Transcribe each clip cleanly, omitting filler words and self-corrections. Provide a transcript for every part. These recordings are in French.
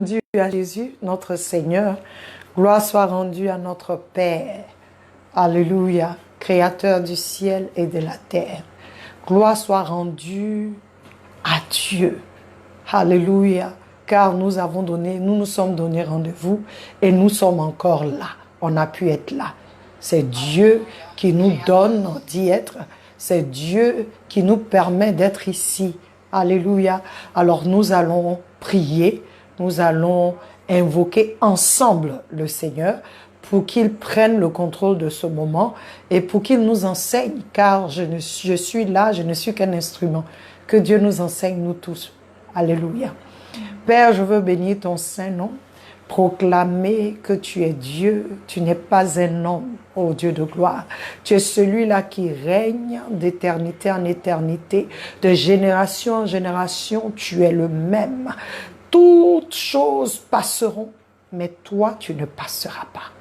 Dieu à Jésus, notre Seigneur. Gloire soit rendue à notre Père. Alléluia, Créateur du ciel et de la terre. Gloire soit rendue à Dieu. Alléluia, car nous nous sommes donné rendez-vous et nous sommes encore là. On a pu être là. C'est Dieu qui nous donne d'y être. C'est Dieu qui nous permet d'être ici. Alléluia. Alors nous allons prier. Nous allons invoquer ensemble le Seigneur pour qu'il prenne le contrôle de ce moment et pour qu'il nous enseigne, car je suis là, je ne suis qu'un instrument. Que Dieu nous enseigne, nous tous. Alléluia. Père, je veux bénir ton saint nom, proclamer que tu es Dieu, tu n'es pas un homme, ô Dieu de gloire. Tu es celui-là qui règne d'éternité en éternité, de génération en génération, tu es le même. Toutes choses passeront, mais toi, tu ne passeras pas.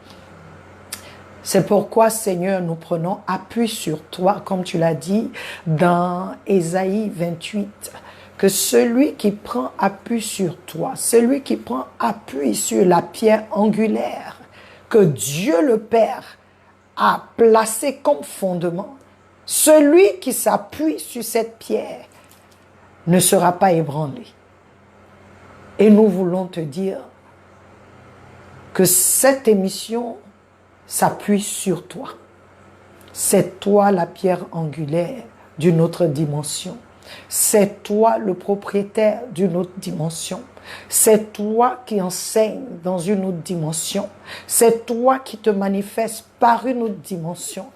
C'est pourquoi, Seigneur, nous prenons appui sur toi, comme tu l'as dit dans Ésaïe 28, que celui qui prend appui sur toi, celui qui prend appui sur la pierre angulaire que Dieu le Père a placé comme fondement, celui qui s'appuie sur cette pierre ne sera pas ébranlé. Et nous voulons te dire que cette émission s'appuie sur toi. C'est toi la pierre angulaire d'une autre dimension. C'est toi le propriétaire d'une autre dimension. C'est toi qui enseignes dans une autre dimension. C'est toi qui te manifestes par une autre dimension.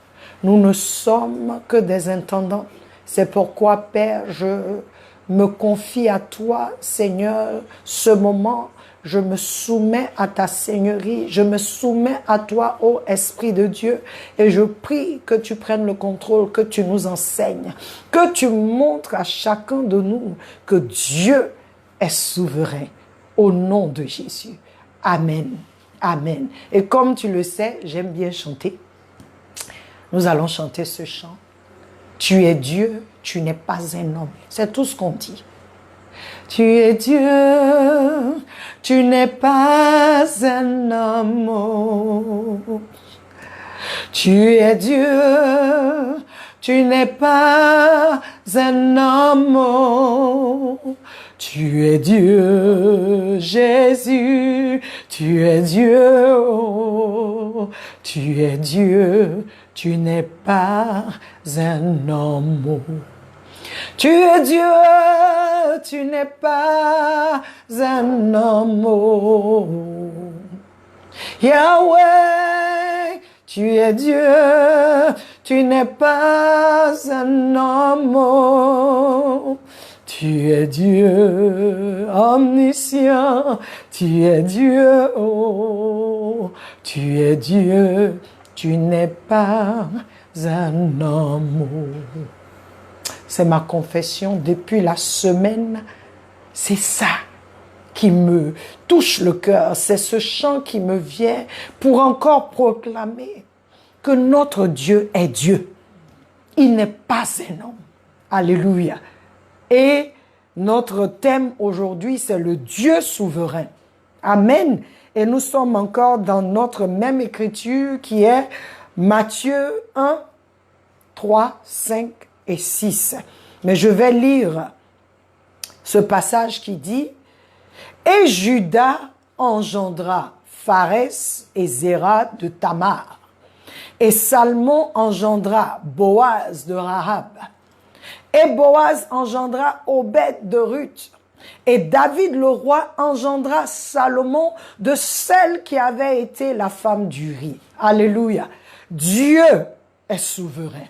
Nous ne sommes que des intendants. C'est pourquoi, Père, je me confie à toi, Seigneur, ce moment. Je me soumets à ta Seigneurie, je me soumets à toi, ô Esprit de Dieu, et je prie que tu prennes le contrôle, que tu nous enseignes, que tu montres à chacun de nous que Dieu est souverain, au nom de Jésus. Amen. Amen. Et comme tu le sais, j'aime bien chanter. Nous allons chanter ce chant. Tu es Dieu, tu n'es pas un homme. C'est tout ce qu'on dit. Tu es Dieu, tu n'es pas un homme. Tu es Dieu, tu n'es pas un homme. Tu es Dieu, Jésus, tu es Dieu. Tu es Dieu, tu n'es pas un homme. Tu es Dieu, tu n'es pas un homme. Yahweh, tu es Dieu, tu n'es pas un homme. Tu es Dieu, omniscient, tu es Dieu, oh, tu es Dieu, tu n'es pas un homme. C'est ma confession depuis la semaine. C'est ça qui me touche le cœur. C'est ce chant qui me vient pour encore proclamer que notre Dieu est Dieu. Il n'est pas un homme. Alléluia. Et notre thème aujourd'hui, c'est le Dieu souverain. Amen. Et nous sommes encore dans notre même écriture qui est Matthieu 1, 3, 5 et 6. Mais je vais lire ce passage qui dit « Et Judas engendra Pharès et Zéra de Tamar. Et Salmon engendra Boaz de Rahab. Et Boaz engendra Obed de Ruth. Et David le roi engendra Salomon de celle qui avait été la femme d'Uri. » Alléluia. Dieu est souverain.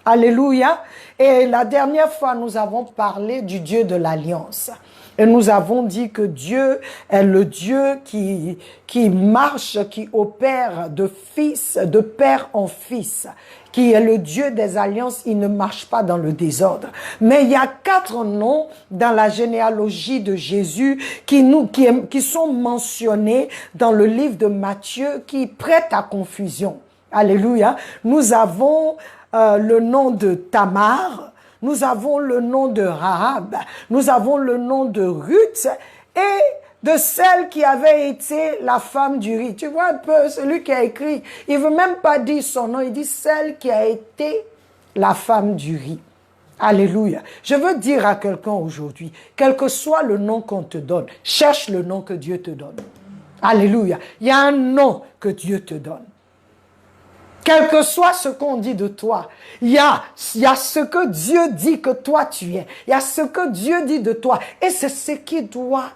Alléluia. Et la dernière fois, nous avons parlé du Dieu de l'Alliance. Et nous avons dit que Dieu est le Dieu qui marche, qui opère de fils, de père en fils, qui est le Dieu des alliances. Il ne marche pas dans le désordre. Mais il y a 4 noms dans la généalogie de Jésus qui sont mentionnés dans le livre de Matthieu qui prêtent à confusion. Alléluia. Nous avons le nom de Tamar, nous avons le nom de Rahab, nous avons le nom de Ruth et de celle qui avait été la femme du riz. Tu vois un peu, celui qui a écrit, il veut même pas dire son nom, il dit celle qui a été la femme du riz. Alléluia. Je veux dire à quelqu'un aujourd'hui, quel que soit le nom qu'on te donne, cherche le nom que Dieu te donne. Alléluia. Il y a un nom que Dieu te donne. Quel que soit ce qu'on dit de toi, il y a ce que Dieu dit que toi tu es. Il y a ce que Dieu dit de toi. Et c'est ce qui doit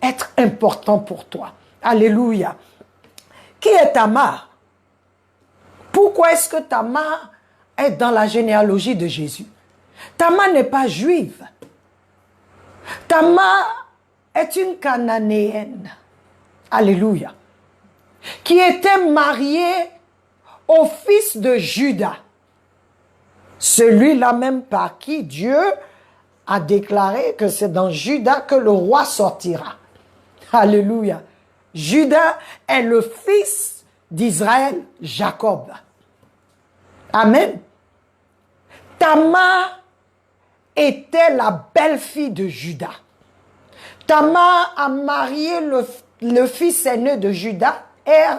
être important pour toi. Alléluia. Qui est Tamar? Pourquoi est-ce que Tamar est dans la généalogie de Jésus? Tamar n'est pas juive. Tamar est une Cananéenne. Alléluia. Qui était mariée au fils de Juda. Celui-là même par qui Dieu a déclaré que c'est dans Juda que le roi sortira. Alléluia. Juda est le fils d'Israël, Jacob. Amen. Tamar était la belle-fille de Juda. Tamar a marié le fils aîné de Juda, Er,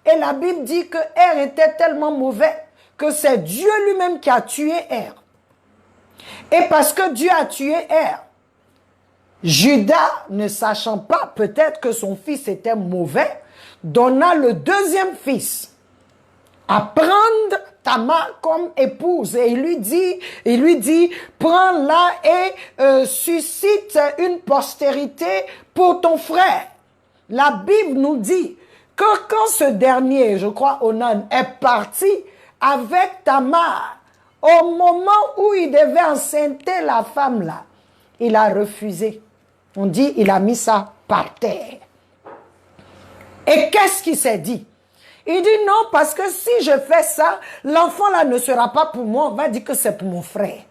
et la Bible dit que Er était tellement mauvais que c'est Dieu lui-même qui a tué Er. Et parce que Dieu a tué Er, Juda, ne sachant pas peut-être que son fils était mauvais, donna le deuxième fils à prendre Tamar comme épouse. Et il lui dit, prends-la et suscite une postérité pour ton frère. La Bible nous dit que quand ce dernier, je crois Onan, est parti avec Tamar, au moment où il devait enceinter la femme là, il a refusé. On dit, il a mis ça par terre. Et qu'est-ce qu'il s'est dit? Il dit non, parce que si je fais ça, l'enfant là ne sera pas pour moi, on va dire que c'est pour mon frère.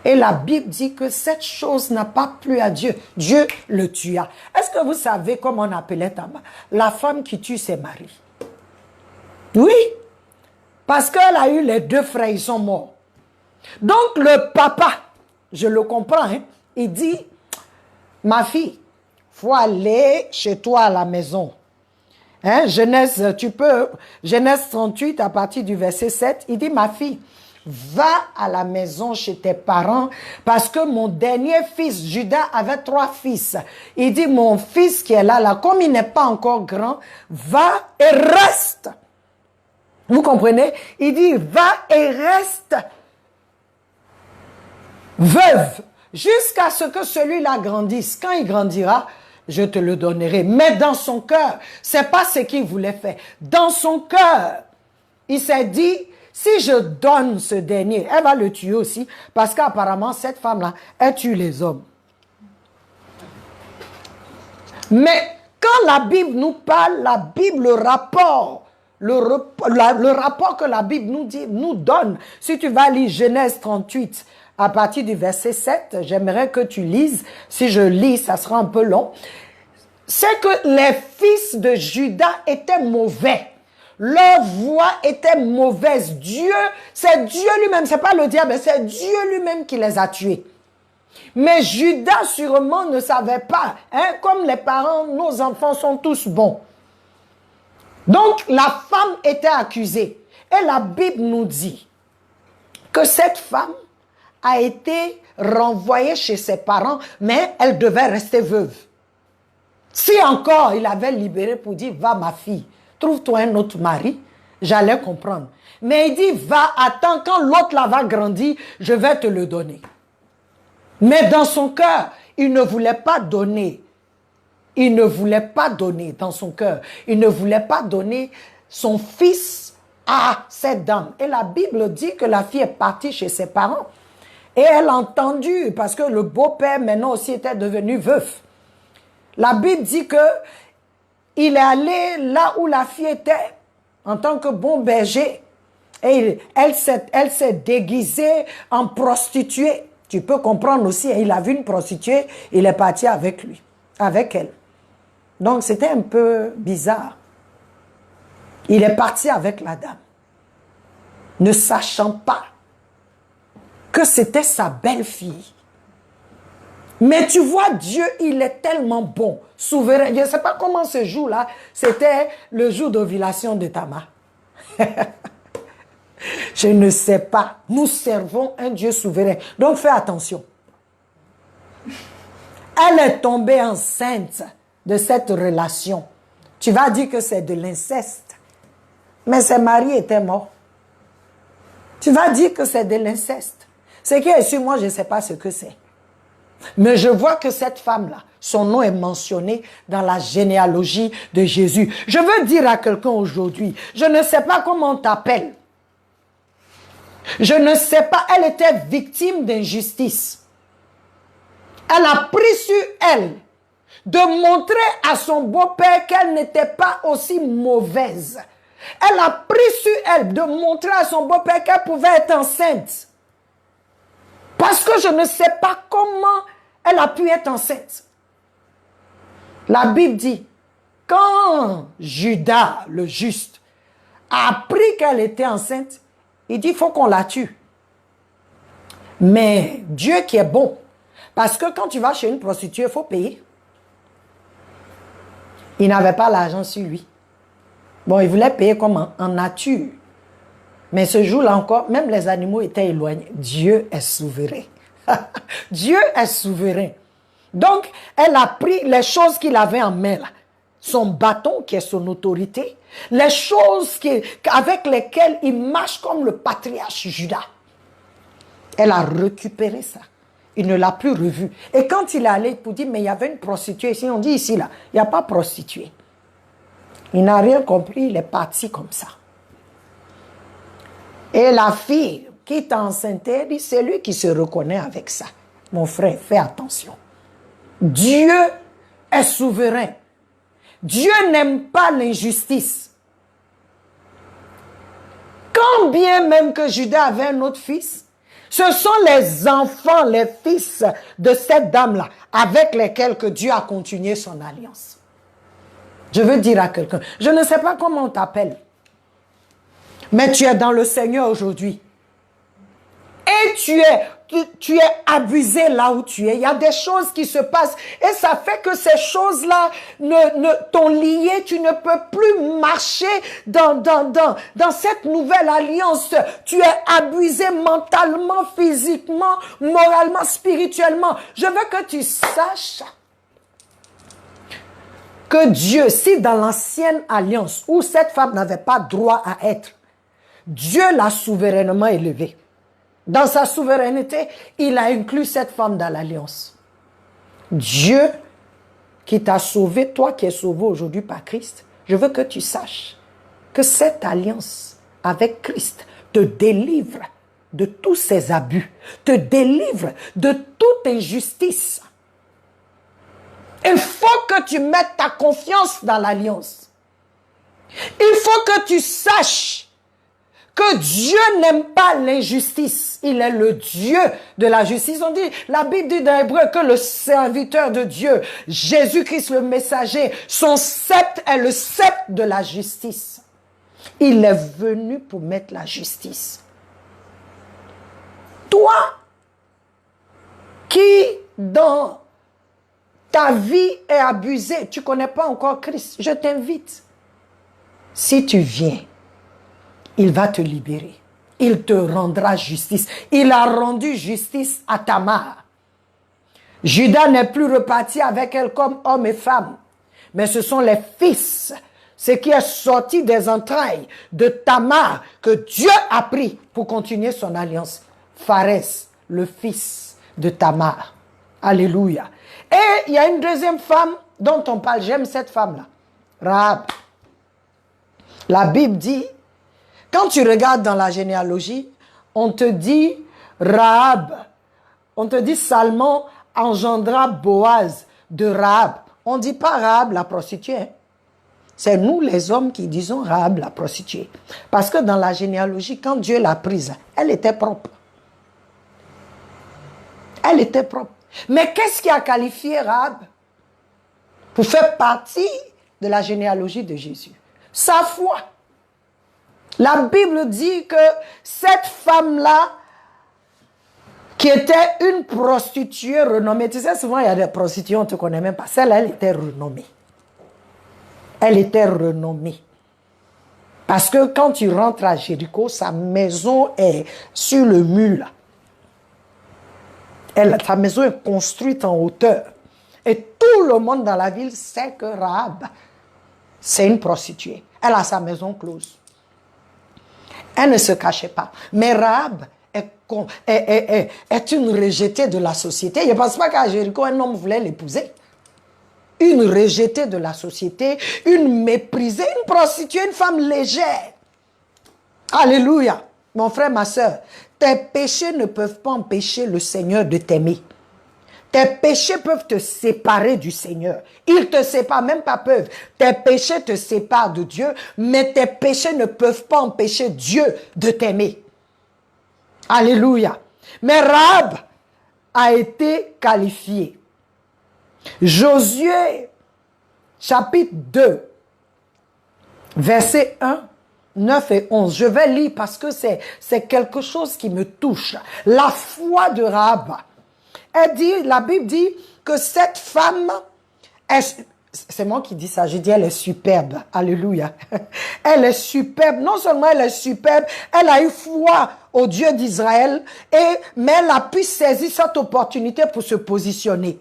Et la Bible dit que cette chose n'a pas plu à Dieu. Dieu le tua. Est-ce que vous savez comment on appelait Tamar? La femme qui tue ses maris. Oui, parce qu'elle a eu les deux frères, ils sont morts. Donc le papa, je le comprends, hein, il dit, ma fille, faut aller chez toi à la maison. Hein, Genèse 38 à partir du verset 7, il dit, ma fille, va à la maison chez tes parents parce que mon dernier fils, Judas, avait 3 fils. Il dit, mon fils qui est là, comme il n'est pas encore grand, va et reste. Vous comprenez? Il dit, va et reste veuve jusqu'à ce que celui-là grandisse. Quand il grandira, je te le donnerai. Mais dans son cœur, c'est pas ce qu'il voulait faire. Dans son cœur, il s'est dit, si je donne ce dernier, elle va le tuer aussi, parce qu'apparemment, cette femme-là, elle tue les hommes. Mais quand la Bible nous parle, la Bible, le rapport que la Bible nous donne, si tu vas lire Genèse 38, à partir du verset 7, j'aimerais que tu lises, si je lis, ça sera un peu long, c'est que les fils de Judas étaient mauvais. Leur voix était mauvaise. Dieu, c'est Dieu lui-même, c'est pas le diable, c'est Dieu lui-même qui les a tués. Mais Judas sûrement ne savait pas, hein, comme les parents, nos enfants sont tous bons. Donc la femme était accusée. Et la Bible nous dit que cette femme a été renvoyée chez ses parents, mais elle devait rester veuve. Si encore il avait libéré pour dire, va ma fille, trouve-toi un autre mari, j'allais comprendre. Mais il dit, va, attends, quand l'autre là va grandir, je vais te le donner. Mais dans son cœur, il ne voulait pas donner. Il ne voulait pas donner dans son cœur. Il ne voulait pas donner son fils à cette dame. Et la Bible dit que la fille est partie chez ses parents. Et elle a entendu, parce que le beau-père maintenant aussi était devenu veuf. La Bible dit que il est allé là où la fille était, en tant que bon berger. Et elle s'est déguisée en prostituée. Tu peux comprendre aussi, il a vu une prostituée, il est parti avec lui, avec elle. Donc c'était un peu bizarre. Il est parti avec la dame, ne sachant pas que c'était sa belle-fille. Mais tu vois, Dieu, il est tellement bon, souverain. Je ne sais pas comment ce jour-là, c'était le jour d'ovulation de Tamar. Je ne sais pas. Nous servons un Dieu souverain. Donc fais attention. Elle est tombée enceinte de cette relation. Tu vas dire que c'est de l'inceste. Mais ses maris étaient morts. Tu vas dire que c'est de l'inceste. Ce qui est sûr, moi, je ne sais pas ce que c'est. Mais je vois que cette femme-là, son nom est mentionné dans la généalogie de Jésus. Je veux dire à quelqu'un aujourd'hui, je ne sais pas comment on t'appelle. Je ne sais pas, elle était victime d'injustice. Elle a pris sur elle de montrer à son beau-père qu'elle n'était pas aussi mauvaise. Elle a pris sur elle de montrer à son beau-père qu'elle pouvait être enceinte. Parce que je ne sais pas comment elle a pu être enceinte. La Bible dit, quand Judas, le juste, a appris qu'elle était enceinte, il dit, il faut qu'on la tue. Mais Dieu qui est bon, parce que quand tu vas chez une prostituée, il faut payer. Il n'avait pas l'argent sur lui. Bon, il voulait payer comme en nature. Mais ce jour-là encore, même les animaux étaient éloignés. Dieu est souverain. Dieu est souverain. Donc, elle a pris les choses qu'il avait en main, là. Son bâton qui est son autorité, les choses avec lesquelles il marche comme le patriarche Judas. Elle a récupéré ça. Il ne l'a plus revu. Et quand il est allé pour dire, mais il y avait une prostituée ici, on dit ici, là, il n'y a pas prostituée. Il n'a rien compris, il est parti comme ça. Et la fille qui t'a enceinte, dit, c'est lui qui se reconnaît avec ça. Mon frère, fais attention. Dieu est souverain. Dieu n'aime pas l'injustice. Quand bien même que Judas avait un autre fils, ce sont les enfants, les fils de cette dame-là, avec lesquels que Dieu a continué son alliance. Je veux dire à quelqu'un, je ne sais pas comment on t'appelle, mais tu es dans le Seigneur aujourd'hui. Et tu es abusé là où tu es. Il y a des choses qui se passent et ça fait que ces choses-là t'ont lié. Tu ne peux plus marcher dans cette nouvelle alliance. Tu es abusé mentalement, physiquement, moralement, spirituellement. Je veux que tu saches que Dieu, si dans l'ancienne alliance où cette femme n'avait pas droit à être, Dieu l'a souverainement élevée. Dans sa souveraineté, il a inclus cette femme dans l'alliance. Dieu qui t'a sauvé, toi qui es sauvé aujourd'hui par Christ, je veux que tu saches que cette alliance avec Christ te délivre de tous ces abus, te délivre de toute injustice. Il faut que tu mettes ta confiance dans l'alliance. Il faut que tu saches que Dieu n'aime pas l'injustice. Il est le Dieu de la justice. On dit, la Bible dit dans Hébreu que le serviteur de Dieu, Jésus-Christ le messager, son sceptre est le sceptre de la justice. Il est venu pour mettre la justice. Toi, qui dans ta vie est abusée, tu ne connais pas encore Christ, je t'invite. Si tu viens, il va te libérer. Il te rendra justice. Il a rendu justice à Tamar. Judas n'est plus reparti avec elle comme homme et femme. Mais ce sont les fils, ce qui est sorti des entrailles de Tamar que Dieu a pris pour continuer son alliance. Pharès, le fils de Tamar. Alléluia. Et il y a une deuxième femme dont on parle. J'aime cette femme-là. Rahab. La Bible dit, quand tu regardes dans la généalogie, on te dit Rahab, on te dit Salmon engendra Boaz de Rahab. On ne dit pas Rahab la prostituée. C'est nous les hommes qui disons Rahab la prostituée. Parce que dans la généalogie, quand Dieu l'a prise, elle était propre. Elle était propre. Mais qu'est-ce qui a qualifié Rahab pour faire partie de la généalogie de Jésus? Sa foi. La Bible dit que cette femme-là, qui était une prostituée renommée. Tu sais, souvent, il y a des prostituées, on ne te connaît même pas. Celle-là, elle était renommée. Elle était renommée. Parce que quand tu rentres à Jéricho, sa maison est sur le mur, là. Sa maison est construite en hauteur. Et tout le monde dans la ville sait que Rahab, c'est une prostituée. Elle a sa maison close. Elle ne se cachait pas. Mais Rahab est une rejetée de la société. Je ne pense pas qu'à Jéricho, un homme voulait l'épouser. Une rejetée de la société, une méprisée, une prostituée, une femme légère. Alléluia. Mon frère, ma soeur, tes péchés ne peuvent pas empêcher le Seigneur de t'aimer. Tes péchés peuvent te séparer du Seigneur. Ils te séparent, même pas peuvent. Tes péchés te séparent de Dieu, mais tes péchés ne peuvent pas empêcher Dieu de t'aimer. Alléluia. Mais Rahab a été qualifiée. Josué, chapitre 2, versets 1, 9 et 11. Je vais lire parce que c'est quelque chose qui me touche. La foi de Rahab. Elle dit, la Bible dit que cette femme, c'est moi qui dis ça, je dis elle est superbe. Alléluia. Elle est superbe. Non seulement elle est superbe, elle a eu foi au Dieu d'Israël, mais elle a pu saisir cette opportunité pour se positionner.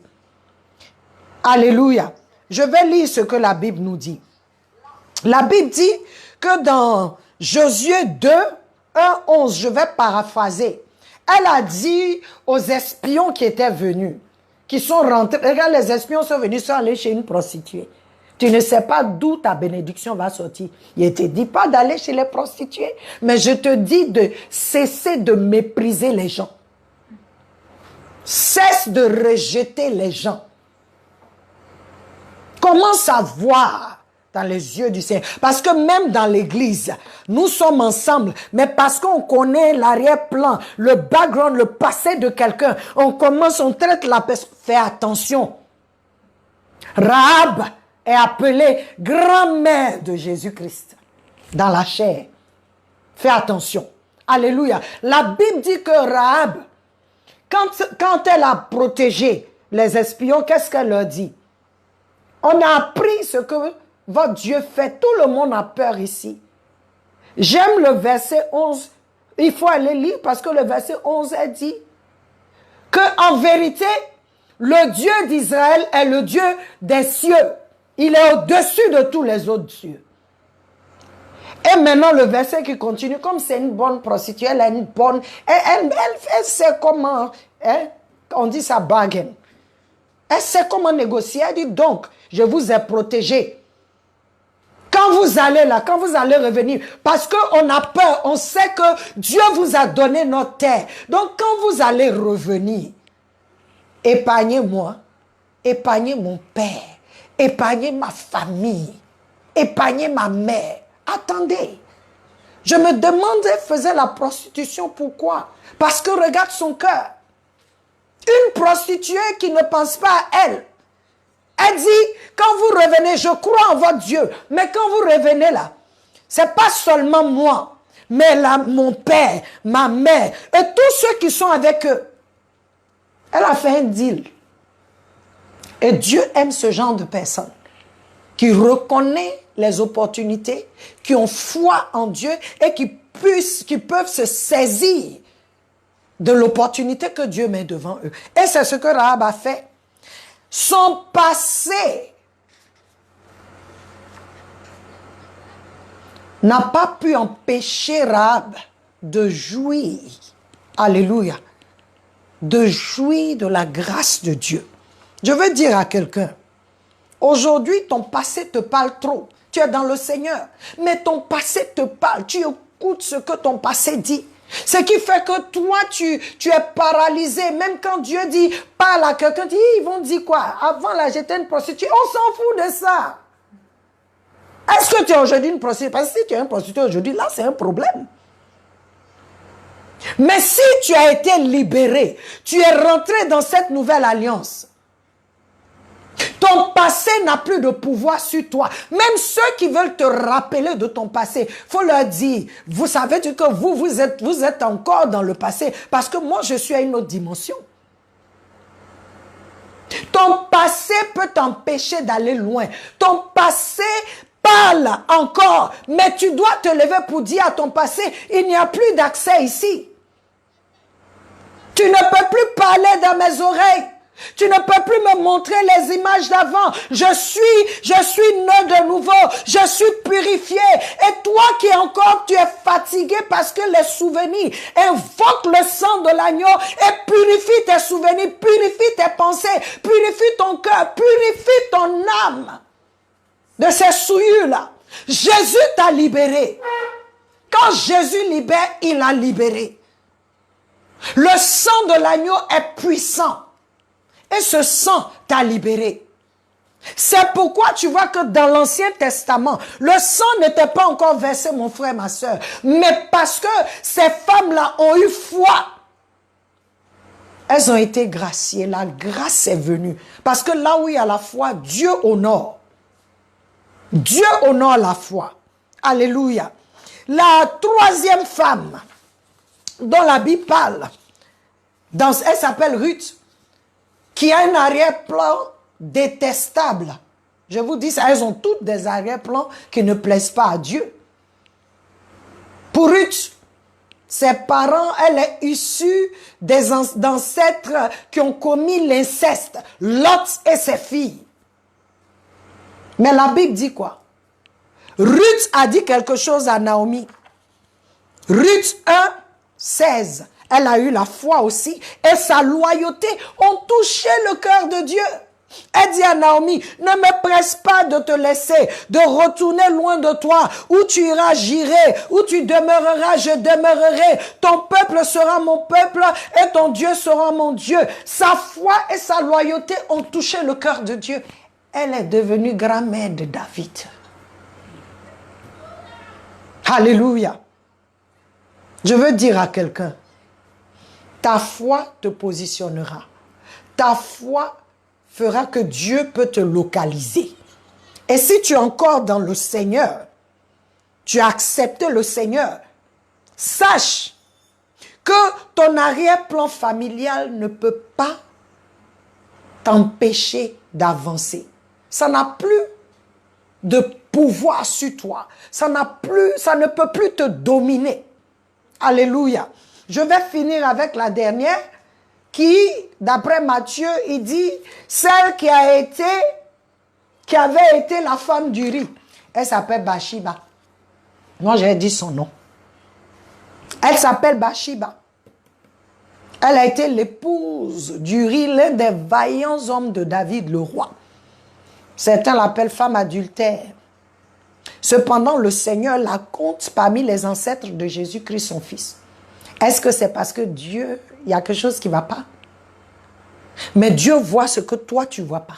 Alléluia. Je vais lire ce que la Bible nous dit. La Bible dit que dans Josué 2, 1, 11, je vais paraphraser. Elle a dit aux espions qui étaient venus, qui sont rentrés, regarde, les espions sont venus, sont allés chez une prostituée. Tu ne sais pas d'où ta bénédiction va sortir. Il ne te dit pas d'aller chez les prostituées, mais je te dis de cesser de mépriser les gens. Cesse de rejeter les gens. Commence à voir dans les yeux du Seigneur. Parce que même dans l'église, nous sommes ensemble, mais parce qu'on connaît l'arrière-plan, le background, le passé de quelqu'un, on traite la personne. Fais attention. Rahab est appelée grand-mère de Jésus-Christ dans la chair. Fais attention. Alléluia. La Bible dit que Rahab, quand elle a protégé les espions, qu'est-ce qu'elle leur dit? On a appris ce que votre Dieu fait. Tout le monde a peur ici. J'aime le verset 11. Il faut aller lire parce que le verset 11 a dit que en vérité, le Dieu d'Israël est le Dieu des cieux. Il est au-dessus de tous les autres dieux. Et maintenant, le verset qui continue, comme c'est une bonne prostituée, elle a une bonne... Elle sait comment... Hein, on dit ça bargain. Elle sait comment négocier. Elle dit donc, je vous ai protégé. Quand vous allez là, quand vous allez revenir, parce qu'on a peur, on sait que Dieu vous a donné notre terre. Donc quand vous allez revenir, épargnez-moi, épargnez mon père, épargnez ma famille, épargnez ma mère. Attendez. Je me demande, elle faisait la prostitution, pourquoi? Parce que regarde son cœur. Une prostituée qui ne pense pas à elle. Elle dit, quand vous revenez, je crois en votre Dieu. Mais quand vous revenez là, c'est pas seulement moi, mais là, mon père, ma mère, et tous ceux qui sont avec eux. Elle a fait un deal. Et Dieu aime ce genre de personnes qui reconnaissent les opportunités, qui ont foi en Dieu et qui peuvent se saisir de l'opportunité que Dieu met devant eux. Et c'est ce que Rahab a fait. Son passé n'a pas pu empêcher Rahab de jouir, alléluia, de jouir de la grâce de Dieu. Je veux dire à quelqu'un, aujourd'hui ton passé te parle trop. Tu es dans le Seigneur, mais ton passé te parle. Tu écoutes ce que ton passé dit. Ce qui fait que toi, tu es paralysé. Même quand Dieu dit, parle à quelqu'un, ils vont dire quoi? Avant là, j'étais une prostituée. On s'en fout de ça. Est-ce que tu es aujourd'hui une prostituée? Parce que si tu es une prostituée aujourd'hui, là, c'est un problème. Mais si tu as été libéré, tu es rentré dans cette nouvelle alliance. Ton passé n'a plus de pouvoir sur toi. Même ceux qui veulent te rappeler de ton passé, faut leur dire, vous savez que vous êtes encore dans le passé parce que moi, je suis à une autre dimension. Ton passé peut t'empêcher d'aller loin. Ton passé parle encore, mais tu dois te lever pour dire à ton passé, il n'y a plus d'accès ici. Tu ne peux plus parler dans mes oreilles. Tu ne peux plus me montrer les images d'avant. Je suis né de nouveau. Je suis purifié. Et toi qui encore, tu es fatigué parce que les souvenirs invoquent le sang de l'agneau et purifie tes souvenirs, purifie tes pensées, purifie ton cœur, purifie ton âme de ces souillures-là. Jésus t'a libéré. Quand Jésus libère, il a libéré. Le sang de l'agneau est puissant. Et ce sang t'a libéré. C'est pourquoi tu vois que dans l'Ancien Testament, le sang n'était pas encore versé, mon frère, ma soeur. Mais parce que ces femmes-là ont eu foi. Elles ont été graciées. La grâce est venue. Parce que là où il y a la foi, Dieu honore. Dieu honore la foi. Alléluia. La troisième femme dont la Bible parle, elle s'appelle Ruth, qui a un arrière-plan détestable. Je vous dis ça, elles ont toutes des arrière-plans qui ne plaisent pas à Dieu. Pour Ruth, ses parents, elle est issue d'ancêtres qui ont commis l'inceste, Lot et ses filles. Mais la Bible dit quoi? Ruth a dit quelque chose à Naomi. Ruth 1, 16. Elle a eu la foi aussi et sa loyauté ont touché le cœur de Dieu. Elle dit à Naomi, ne me presse pas de te laisser, de retourner loin de toi. Où tu iras, j'irai. Où tu demeureras, je demeurerai. Ton peuple sera mon peuple et ton Dieu sera mon Dieu. Sa foi et sa loyauté ont touché le cœur de Dieu. Elle est devenue grand-mère de David. Alléluia. Je veux dire à quelqu'un, ta foi te positionnera. Ta foi fera que Dieu peut te localiser. Et si tu es encore dans le Seigneur, tu as accepté le Seigneur, sache que ton arrière-plan familial ne peut pas t'empêcher d'avancer. Ça n'a plus de pouvoir sur toi. Ça ne peut plus te dominer. Alléluia. Je vais finir avec la dernière qui, d'après Matthieu, il dit, celle qui avait été la femme du riz. Elle s'appelle Bathsheba. Moi, j'ai dit son nom. Elle s'appelle Bathsheba. Elle a été l'épouse d'Uri, l'un des vaillants hommes de David, le roi. Certains l'appellent femme adultère. Cependant, le Seigneur la compte parmi les ancêtres de Jésus-Christ, son fils. Est-ce que c'est parce que Dieu, il y a quelque chose qui ne va pas? Mais Dieu voit ce que toi, tu ne vois pas.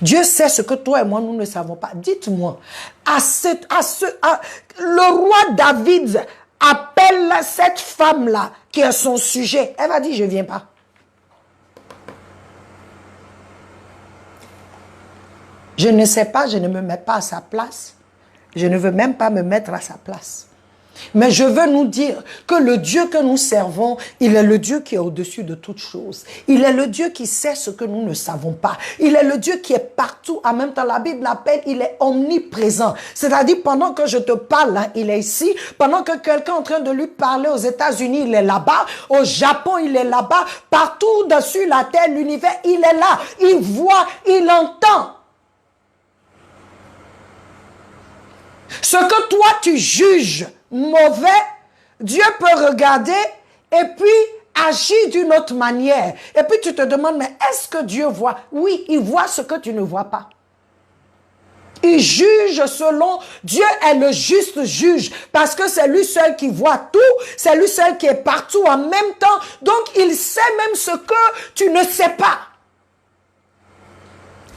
Dieu sait ce que toi et moi, nous ne savons pas. Dites-moi, le roi David appelle cette femme-là, qui est son sujet. Elle va dire, je ne viens pas. Je ne sais pas, je ne me mets pas à sa place. Je ne veux même pas me mettre à sa place. Mais je veux nous dire que le Dieu que nous servons, il est le Dieu qui est au-dessus de toutes choses. Il est le Dieu qui sait ce que nous ne savons pas. Il est le Dieu qui est partout. En même temps, la Bible l'appelle, il est omniprésent. C'est-à-dire, pendant que je te parle, là, il est ici. Pendant que quelqu'un est en train de lui parler aux États-Unis, il est là-bas. Au Japon, il est là-bas. Partout dessus la terre, l'univers, il est là. Il voit, il entend. Ce que toi, tu juges mauvais, Dieu peut regarder et puis agir d'une autre manière. Et puis tu te demandes, mais est-ce que Dieu voit? Oui, il voit ce que tu ne vois pas. Il juge selon... Dieu est le juste juge parce que c'est lui seul qui voit tout, c'est lui seul qui est partout en même temps. Donc il sait même ce que tu ne sais pas.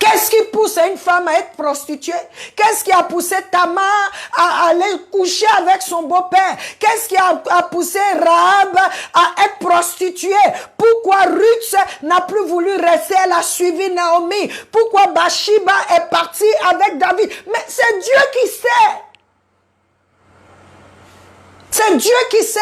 Qu'est-ce qui pousse une femme à être prostituée? Qu'est-ce qui a poussé Tamar à aller coucher avec son beau-père? Qu'est-ce qui a poussé Rahab à être prostituée? Pourquoi Ruth n'a plus voulu rester? Elle a suivi Naomi. Pourquoi Bathsheba est partie avec David? Mais c'est Dieu qui sait. C'est Dieu qui sait.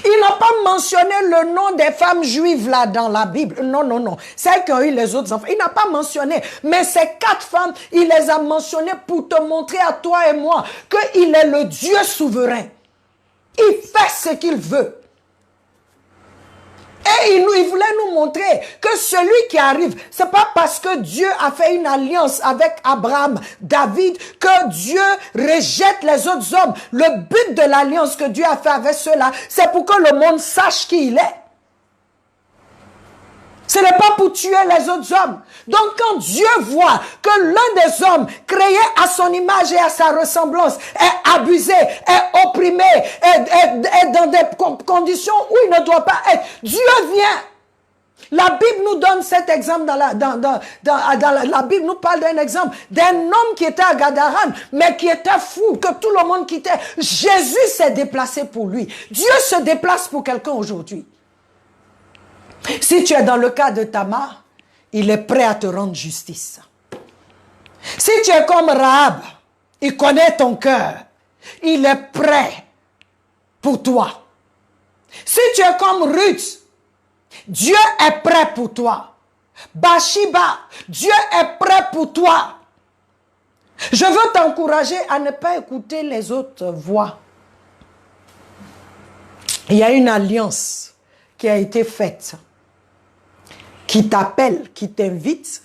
Il n'a pas mentionné le nom des femmes juives là dans la Bible. Non, non, non. Celles qui ont eu les autres enfants. Il n'a pas mentionné. Mais ces 4 femmes, il les a mentionnées pour te montrer à toi et moi qu'il est le Dieu souverain. Il fait ce qu'il veut. Et il voulait nous montrer que celui qui arrive, c'est pas parce que Dieu a fait une alliance avec Abraham, David, que Dieu rejette les autres hommes. Le but de l'alliance que Dieu a fait avec ceux-là, c'est pour que le monde sache qui il est. Ce n'est pas pour tuer les autres hommes. Donc quand Dieu voit que l'un des hommes créé à son image et à sa ressemblance est abusé, est opprimé, est dans des conditions où il ne doit pas être, Dieu vient. La Bible nous donne cet exemple la Bible nous parle d'un exemple d'un homme qui était à Gadaran, mais qui était fou, que tout le monde quittait. Jésus s'est déplacé pour lui. Dieu se déplace pour quelqu'un aujourd'hui. Si tu es dans le cas de Tamar, il est prêt à te rendre justice. Si tu es comme Rahab, il connaît ton cœur. Il est prêt pour toi. Si tu es comme Ruth, Dieu est prêt pour toi. Bathsheba, Dieu est prêt pour toi. Je veux t'encourager à ne pas écouter les autres voix. Il y a une alliance qui a été faite, qui t'appelle, qui t'invite.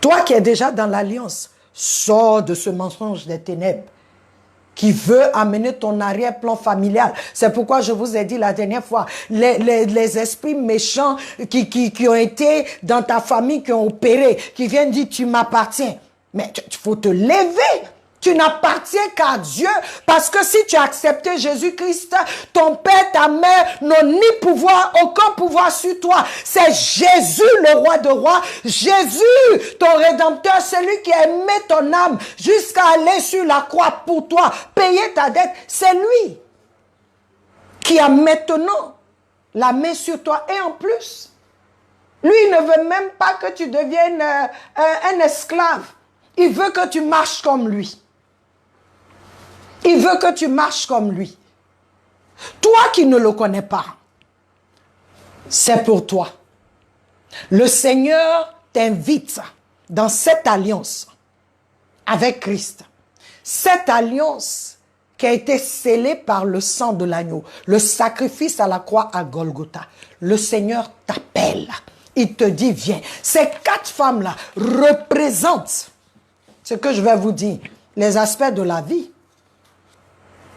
Toi qui es déjà dans l'alliance, sors de ce mensonge des ténèbres qui veut amener ton arrière-plan familial. C'est pourquoi je vous ai dit la dernière fois, les esprits méchants qui ont été dans ta famille, qui ont opéré, qui viennent dire tu m'appartiens. Mais il faut te lever. Tu n'appartiens qu'à Dieu, parce que si tu as accepté Jésus-Christ, ton père, ta mère n'ont ni pouvoir, aucun pouvoir sur toi. C'est Jésus, le roi de rois. Jésus, ton rédempteur, celui qui a aimé ton âme jusqu'à aller sur la croix pour toi, payer ta dette. C'est lui qui a maintenant la main sur toi. Et en plus, lui ne veut même pas que tu deviennes un esclave. Il veut que tu marches comme lui. Il veut que tu marches comme lui. Toi qui ne le connais pas, c'est pour toi. Le Seigneur t'invite dans cette alliance avec Christ. Cette alliance qui a été scellée par le sang de l'agneau, le sacrifice à la croix à Golgotha. Le Seigneur t'appelle. Il te dit, viens. Ces 4 femmes-là représentent ce que je vais vous dire, les aspects de la vie.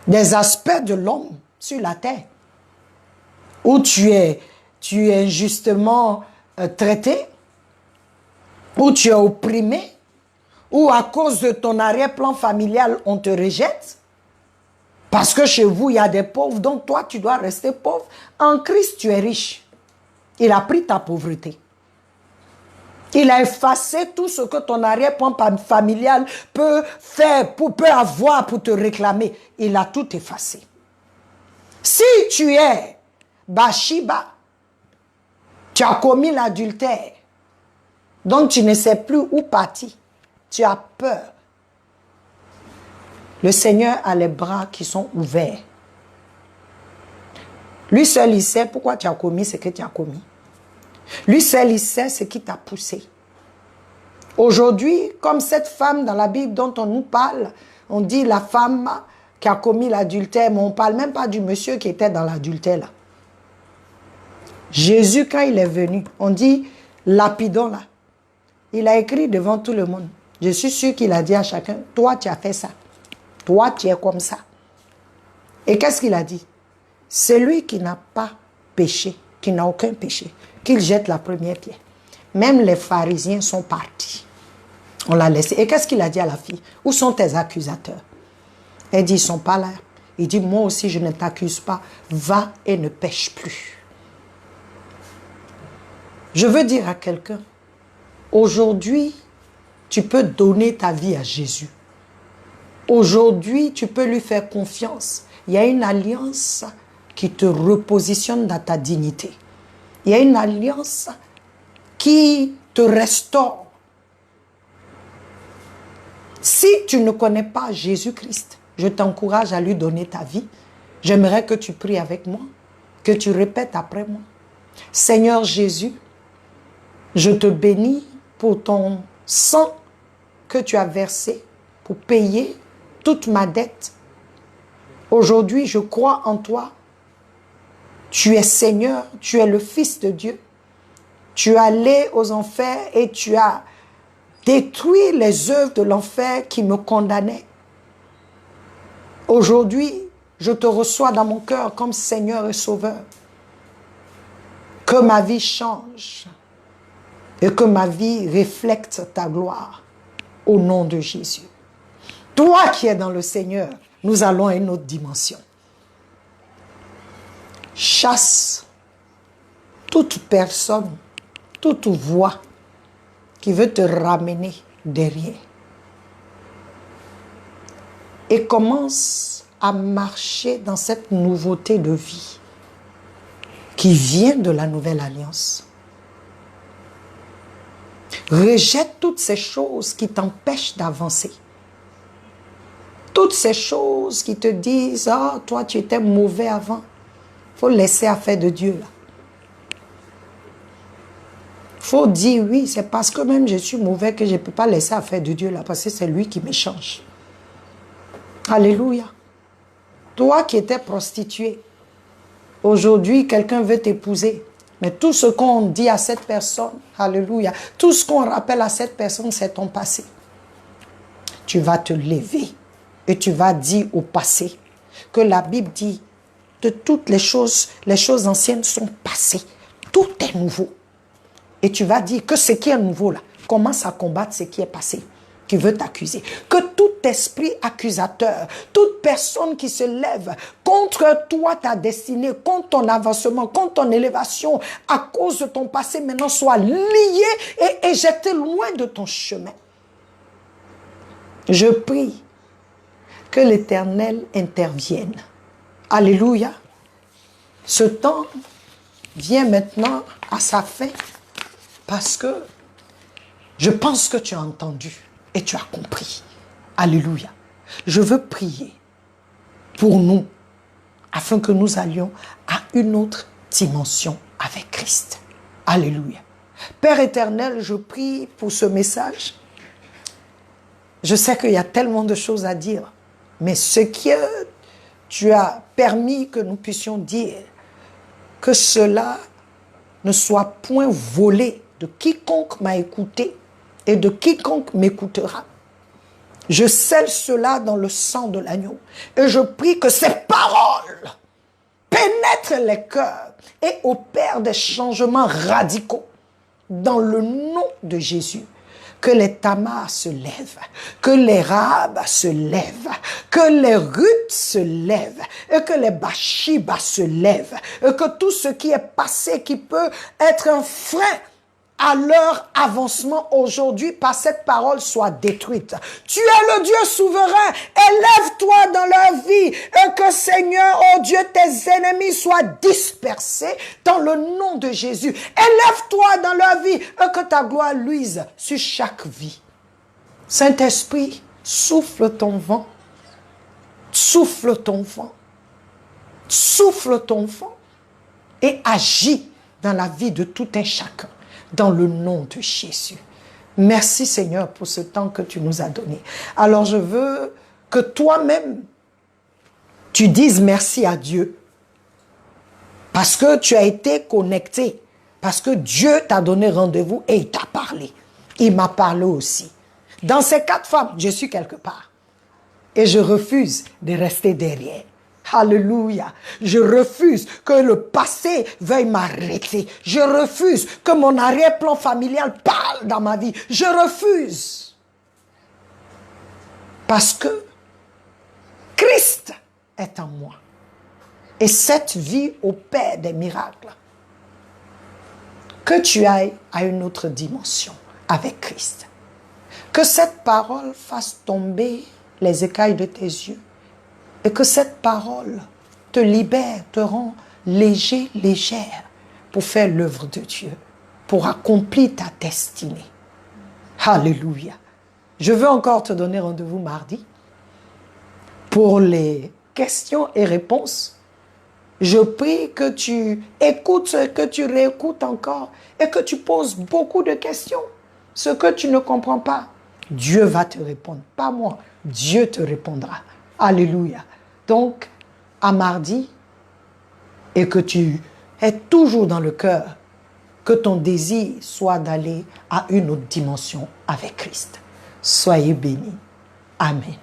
Des aspects de l'homme sur la terre, où tu es injustement traité, où tu es opprimé, où à cause de ton arrière-plan familial, on te rejette, parce que chez vous, il y a des pauvres, donc toi, tu dois rester pauvre. En Christ, tu es riche. Il a pris ta pauvreté. Il a effacé tout ce que ton arrière-plan familial peut faire, peut avoir pour te réclamer. Il a tout effacé. Si tu es Bathsheba, tu as commis l'adultère, donc tu ne sais plus où partir. Tu as peur. Le Seigneur a les bras qui sont ouverts. Lui seul, il sait pourquoi tu as commis ce que tu as commis. Lui seul, il sait ce qui t'a poussé. Aujourd'hui, comme cette femme dans la Bible dont on nous parle, on dit la femme qui a commis l'adultère, mais on ne parle même pas du monsieur qui était dans l'adultère là. Jésus, quand il est venu, on dit lapidons là. Il a écrit devant tout le monde. Je suis sûr qu'il a dit à chacun, toi tu as fait ça. Toi tu es comme ça. Et qu'est-ce qu'il a dit? Celui qui n'a pas péché, qui n'a aucun péché, qu'il jette la première pierre. Même les pharisiens sont partis. On l'a laissé. Et qu'est-ce qu'il a dit à la fille? Où sont tes accusateurs? Elle dit, ils ne sont pas là. Il dit, moi aussi je ne t'accuse pas. Va et ne pêche plus. Je veux dire à quelqu'un, Aujourd'hui, tu peux donner ta vie à Jésus. Aujourd'hui, tu peux lui faire confiance. Il y a une alliance qui te repositionne dans ta dignité. Il y a une alliance qui te restaure. Si tu ne connais pas Jésus-Christ, je t'encourage à lui donner ta vie. J'aimerais que tu pries avec moi, que tu répètes après moi. Seigneur Jésus, je te bénis pour ton sang que tu as versé pour payer toute ma dette. Aujourd'hui, je crois en toi. Tu es Seigneur, tu es le Fils de Dieu. Tu es allé aux enfers et tu as détruit les œuvres de l'enfer qui me condamnaient. Aujourd'hui, je te reçois dans mon cœur comme Seigneur et Sauveur. Que ma vie change et que ma vie reflète ta gloire au nom de Jésus. Toi qui es dans le Seigneur, nous allons à une autre dimension. Chasse toute personne, toute voix qui veut te ramener derrière. Et commence à marcher dans cette nouveauté de vie qui vient de la nouvelle alliance. Rejette toutes ces choses qui t'empêchent d'avancer. Toutes ces choses qui te disent « Ah, toi, tu étais mauvais avant. » Il faut laisser affaire de Dieu, là. Il faut dire « Oui, c'est parce que même je suis mauvais que je ne peux pas laisser affaire de Dieu, là, parce que c'est lui qui me change. » Alléluia. Toi qui étais prostituée, aujourd'hui, quelqu'un veut t'épouser. Mais tout ce qu'on dit à cette personne, alléluia, tout ce qu'on rappelle à cette personne, c'est ton passé. Tu vas te lever et tu vas dire au passé que la Bible dit de toutes les choses anciennes sont passées. Tout est nouveau. Et tu vas dire que ce qui est nouveau là, commence à combattre ce qui est passé, qui veut t'accuser. Que tout esprit accusateur, toute personne qui se lève contre toi, ta destinée, contre ton avancement, contre ton élévation, à cause de ton passé, maintenant soit lié et éjecté loin de ton chemin. Je prie que l'Éternel intervienne. Alléluia. Ce temps vient maintenant à sa fin parce que je pense que tu as entendu et tu as compris. Alléluia. Je veux prier pour nous afin que nous allions à une autre dimension avec Christ. Alléluia. Père éternel, je prie pour ce message. Je sais qu'il y a tellement de choses à dire, mais ce que tu as permis que nous puissions dire, que cela ne soit point volé de quiconque m'a écouté et de quiconque m'écoutera. Je scelle cela dans le sang de l'agneau et je prie que ces paroles pénètrent les cœurs et opèrent des changements radicaux dans le nom de Jésus. Que les Tamars se lèvent, que les Rahab se lèvent, que les Ruth se lèvent, et que les Bathsheba se lèvent, et que tout ce qui est passé, qui peut être un frein à leur avancement aujourd'hui par cette parole soit détruite. Tu es le Dieu souverain, élève-toi dans leur vie et que Seigneur, oh Dieu, tes ennemis soient dispersés dans le nom de Jésus. Élève-toi dans leur vie et que ta gloire luise sur chaque vie. Saint-Esprit, souffle ton vent, souffle ton vent, souffle ton vent et agis dans la vie de tout un chacun. Dans le nom de Jésus. Merci Seigneur pour ce temps que tu nous as donné. Alors je veux que toi-même, tu dises merci à Dieu. Parce que tu as été connecté. Parce que Dieu t'a donné rendez-vous et il t'a parlé. Il m'a parlé aussi. Dans ces 4 femmes, je suis quelque part. Et je refuse de rester derrière. Alléluia. Je refuse que le passé veuille m'arrêter. Je refuse que mon arrière-plan familial parle dans ma vie. Je refuse. Parce que Christ est en moi. Et cette vie opère des miracles. Que tu ailles à une autre dimension. avec Christ. Que cette parole fasse tomber les écailles de tes yeux et que cette parole te libère, te rend léger, légère pour faire l'œuvre de Dieu, pour accomplir ta destinée. Alléluia. Je veux encore te donner rendez-vous mardi pour les questions et réponses. Je prie que tu écoutes, que tu réécoutes encore et que tu poses beaucoup de questions. Ce que tu ne comprends pas, Dieu va te répondre, pas moi. Dieu te répondra. Alléluia. Donc, à mardi, et que tu es toujours dans le cœur, que ton désir soit d'aller à une autre dimension avec Christ. Soyez bénis. Amen.